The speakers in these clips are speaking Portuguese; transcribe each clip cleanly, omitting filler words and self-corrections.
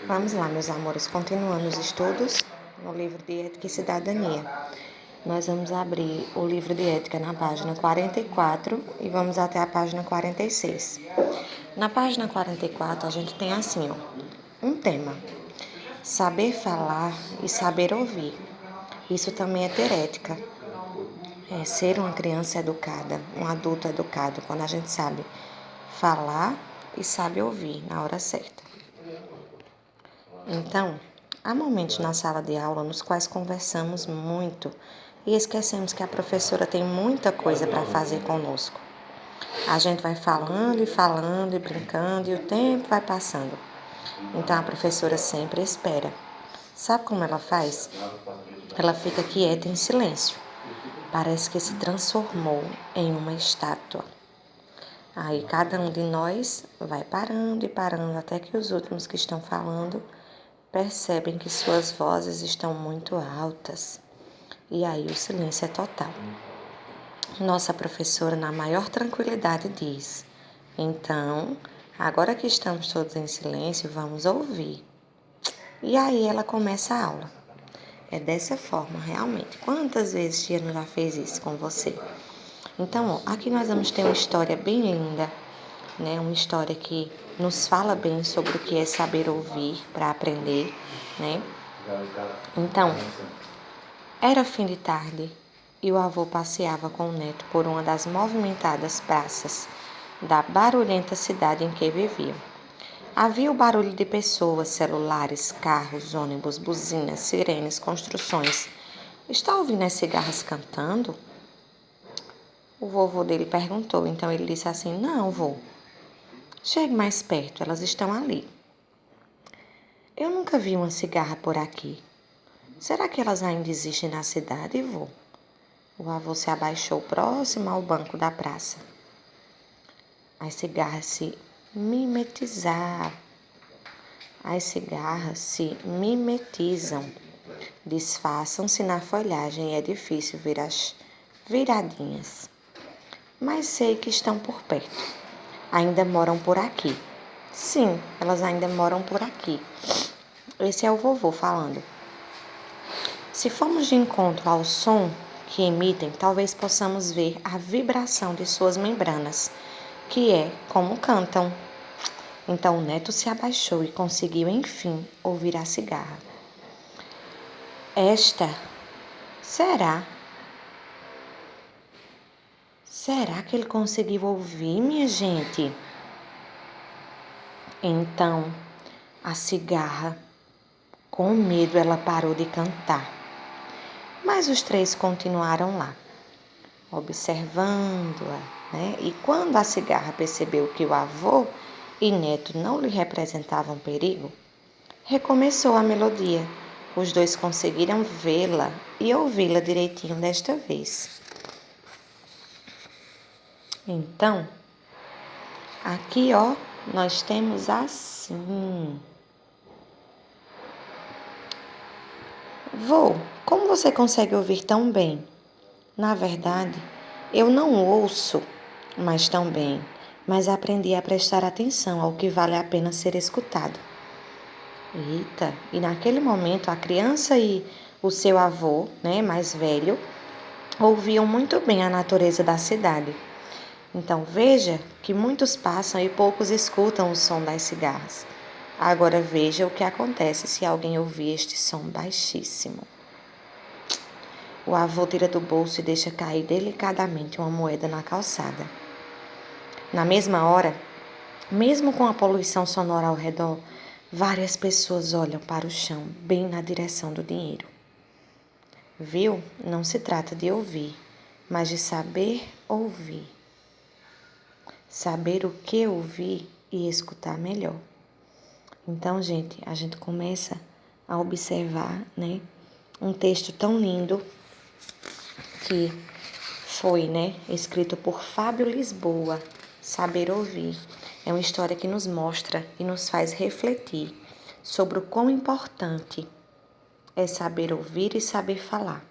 Vamos lá, meus amores, continuando os estudos no livro de Ética e Cidadania. Nós vamos abrir o livro de Ética na página 44 e vamos até a página 46. Na página 44, a gente tem assim, um tema: saber falar e saber ouvir. Isso também é ter ética. É ser uma criança educada, um adulto educado, quando a gente sabe falar e sabe ouvir na hora certa. Então, há momentos na sala de aula nos quais conversamos muito e esquecemos que a professora tem muita coisa para fazer conosco. A gente vai falando e brincando e o tempo vai passando. Então a professora sempre espera. Sabe como ela faz? Ela fica quieta em silêncio. Parece que se transformou em uma estátua. Aí cada um de nós vai parando e parando até que os últimos que estão falando percebem que suas vozes estão muito altas. E aí o silêncio é total. Nossa professora, na maior tranquilidade, diz: então, agora que estamos todos em silêncio, vamos ouvir. E aí ela começa a aula. É dessa forma, realmente. Quantas vezes Tiana já fez isso com você? Então, aqui nós vamos ter uma história bem linda, né? Uma história que nos fala bem sobre o que é saber ouvir para aprender, né? Então, era fim de tarde e o avô passeava com o neto por uma das movimentadas praças da barulhenta cidade em que viviam. Havia o barulho de pessoas, celulares, carros, ônibus, buzinas, sirenes, construções. Está ouvindo as cigarras cantando? O vovô dele perguntou, então ele disse assim: não, vô. Chegue mais perto, elas estão ali. Eu nunca vi uma cigarra por aqui. Será que elas ainda existem na cidade, vô? O avô se abaixou próximo ao banco da praça. As cigarras se mimetizaram. As cigarras se mimetizam. Disfarçam-se na folhagem e é difícil ver as viradinhas. Mas sei que estão por perto. Ainda moram por aqui. Sim, elas ainda moram por aqui. Esse é o vovô falando. Se formos de encontro ao som que emitem, talvez possamos ver a vibração de suas membranas, que é como cantam. Então o neto se abaixou e conseguiu, enfim, ouvir a cigarra. Esta, será? Será que ele conseguiu ouvir, minha gente? Então, a cigarra, com medo, ela parou de cantar. Mas os três continuaram lá, observando-a, né? E quando a cigarra percebeu que o avô e neto não lhe representavam perigo, recomeçou a melodia. Os dois conseguiram vê-la e ouvi-la direitinho desta vez. Então, aqui, nós temos assim. Vô, como você consegue ouvir tão bem? Na verdade, eu não ouço mais tão bem, mas aprendi a prestar atenção ao que vale a pena ser escutado. Eita, e naquele momento a criança e o seu avô, né, mais velho, ouviam muito bem a natureza da cidade. Então veja que muitos passam e poucos escutam o som das cigarras. Agora veja o que acontece se alguém ouvir este som baixíssimo. O avô tira do bolso e deixa cair delicadamente uma moeda na calçada. Na mesma hora, mesmo com a poluição sonora ao redor, várias pessoas olham para o chão, bem na direção do dinheiro. Viu? Não se trata de ouvir, mas de saber ouvir. Saber o que ouvir e escutar melhor. Então, gente, a gente começa a observar, né, um texto tão lindo que foi, né, escrito por Fábio Lisboa, Saber Ouvir. É uma história que nos mostra e nos faz refletir sobre o quão importante é saber ouvir e saber falar.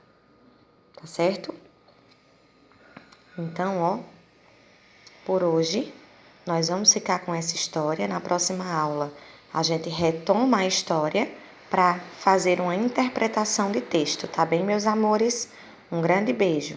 Tá certo? Então, por hoje, nós vamos ficar com essa história. Na próxima aula, A gente retoma a história para fazer uma interpretação de texto, tá bem, meus amores? Um grande beijo.